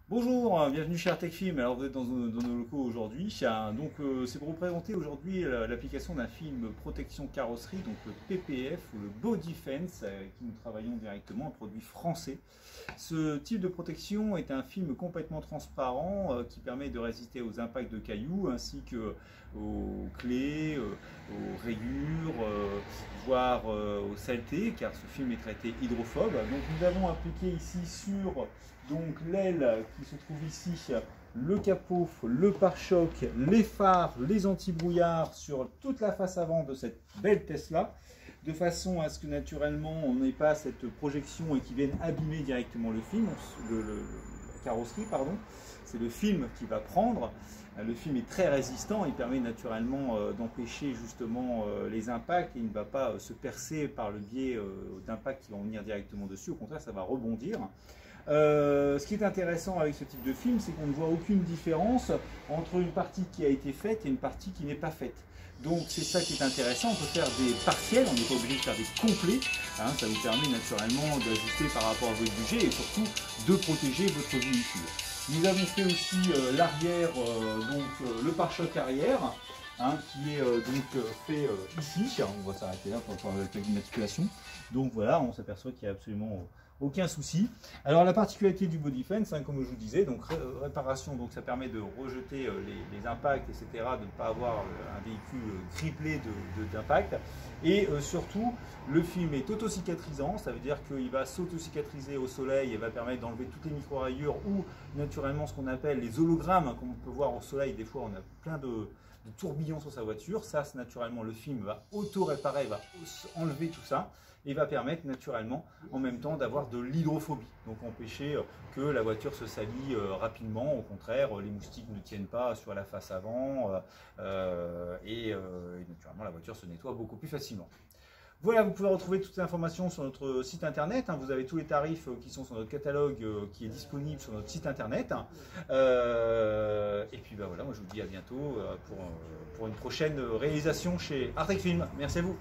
Bonjour, bienvenue chez Artec Film. Alors vous êtes dans nos locaux aujourd'hui. C'est pour vous présenter aujourd'hui l'application d'un film protection carrosserie, donc le PPF ou le Body Fence, avec qui nous travaillons directement, un produit français. Ce type de protection est un film complètement transparent qui permet de résister aux impacts de cailloux ainsi que aux clés, aux rayures, voire aux saletés, car ce film est traité hydrophobe. Donc nous avons appliqué ici sur l'aile qui se trouve ici, le capot, le pare-choc, les phares, les anti-brouillards sur toute la face avant de cette belle Tesla, de façon à ce que naturellement on n'ait pas cette projection et qui vienne abîmer directement le film, la carrosserie pardon. C'est le film qui va prendre. Le film est très résistant, il permet naturellement d'empêcher justement les impacts et il ne va pas se percer par le biais d'impacts qui vont venir directement dessus, au contraire ça va rebondir. Ce qui est intéressant avec ce type de film, c'est qu'on ne voit aucune différence entre une partie qui a été faite et une partie qui n'est pas faite. Donc c'est ça qui est intéressant, on peut faire des partiels, on n'est pas obligé de faire des complets, hein, ça vous permet naturellement d'ajuster par rapport à votre budget et surtout de protéger votre véhicule. Nous avons fait aussi l'arrière, le pare-choc arrière, hein, qui est fait ici. On va s'arrêter là pour la plaque d'immatriculation. Donc voilà, on s'aperçoit qu'il n'y a absolument aucun souci. Alors la particularité du Body Fence, hein, comme je vous disais, donc réparation, donc ça permet de rejeter les impacts, etc., de ne pas avoir un véhicule criblé d'impacts. Et surtout, le film est auto-cicatrisant, ça veut dire qu'il va s'auto-cicatriser au soleil et va permettre d'enlever toutes les micro-rayures ou naturellement ce qu'on appelle les hologrammes, hein, comme on peut voir au soleil. Des fois on a plein de tourbillons sur sa voiture, ça naturellement le film va auto-réparer, va enlever tout ça et va permettre naturellement en même temps d'avoir de l'hydrophobie, donc empêcher que la voiture se salit rapidement, au contraire les moustiques ne tiennent pas sur la face avant et naturellement la voiture se nettoie beaucoup plus facilement. Voilà, vous pouvez retrouver toutes ces informations sur notre site internet. Vous avez tous les tarifs qui sont sur notre catalogue qui est disponible sur notre site internet. Et puis voilà, moi je vous dis à bientôt pour une prochaine réalisation chez Artec Film. Merci à vous.